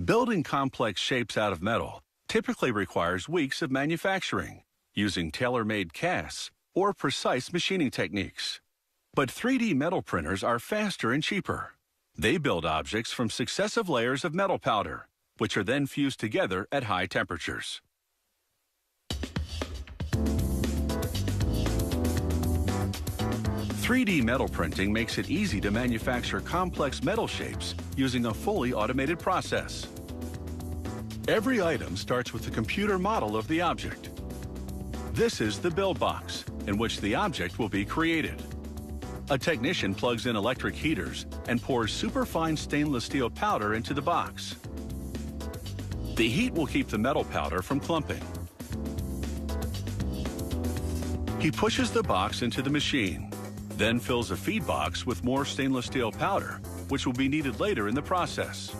Building complex shapes out of metal typically requires weeks of manufacturing, using tailor-made casts or precise machining techniques. But 3D metal printers are faster and cheaper. They build objects from successive layers of metal powder, which are then fused together at high temperatures. "3D metal printing makes it easy to manufacture complex metal shapes using a fully automated process. Every item starts with a computer model of the object. This is the build box, in which the object will be created. A technician plugs in electric heaters and pours superfine stainless steel powder into the box. The heat will keep the metal powder from clumping. He pushes the box into the machine, then fills a feed box with more stainless steel powder, which will be needed later in the process.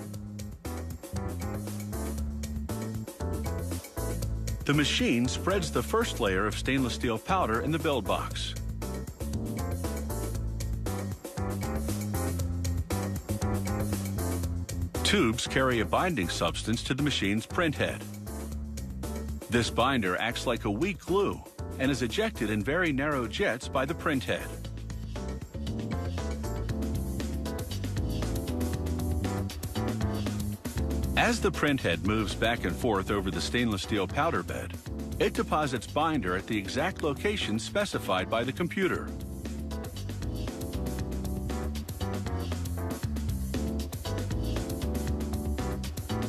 The machine spreads the first layer of stainless steel powder in the build box. Tubes carry a binding substance to the machine's print head. This binder acts like a weak glue and is ejected in very narrow jets by the print head. As the print head moves back and forth over the stainless steel powder bed, it deposits binder at the exact location specified by the computer.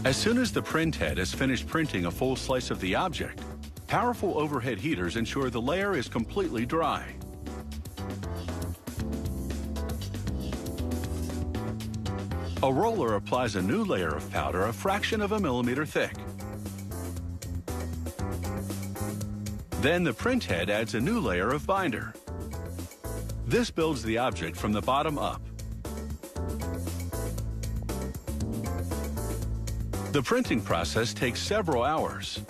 As soon as the print head has finished printing a full slice of the object, powerful overhead heaters ensure the layer is completely dry. A roller applies a new layer of powder a fraction of a millimeter thick. Then the print head adds a new layer of binder. This builds the object from the bottom up. The printing process takes several hours.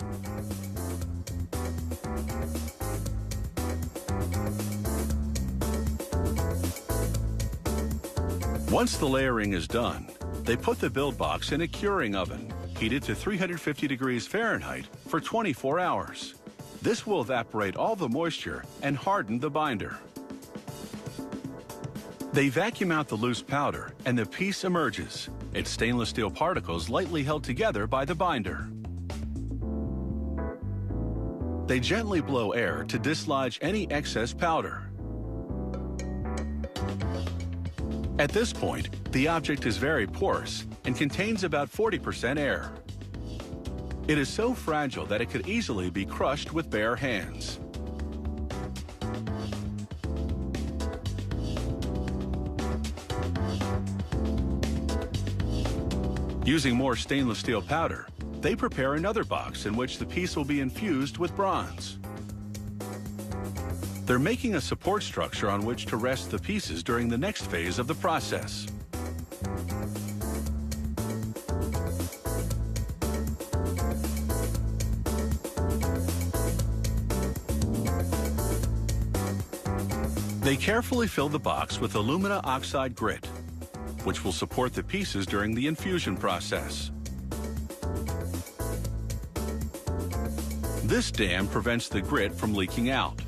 Once the layering is done, they put the build box in a curing oven, heated to 350 degrees Fahrenheit for 24 hours. This will evaporate all the moisture and harden the binder. They vacuum out the loose powder and the piece emerges, its stainless steel particles lightly held together by the binder. They gently blow air to dislodge any excess powder. At this point, the object is very porous and contains about 40% air. It is so fragile that it could easily be crushed with bare hands. Using more stainless steel powder, they prepare another box in which the piece will be infused with bronze. They're making a support structure on which to rest the pieces during the next phase of the process. They carefully fill the box with alumina oxide grit, which will support the pieces during the infusion process. This dam prevents the grit from leaking out.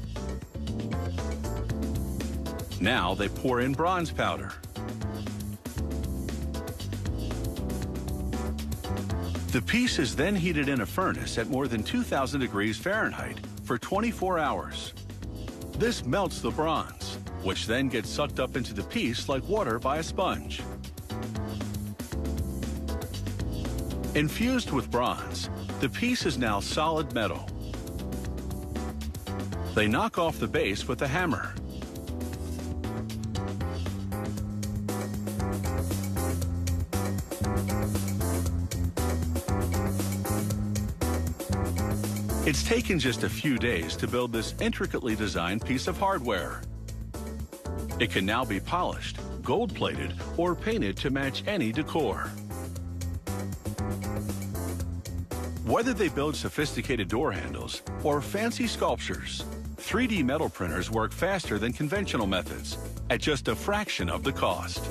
Now they pour in bronze powder. The piece is then heated in a furnace at more than 2,000 degrees Fahrenheit for 24 hours. This melts the bronze, which then gets sucked up into the piece like water by a sponge. Infused with bronze, the piece is now solid metal. They knock off the base with a hammer. It's taken just a few days to build this intricately designed piece of hardware. It can now be polished, gold-plated, or painted to match any decor. Whether they build sophisticated door handles or fancy sculptures, 3D metal printers work faster than conventional methods at just a fraction of the cost.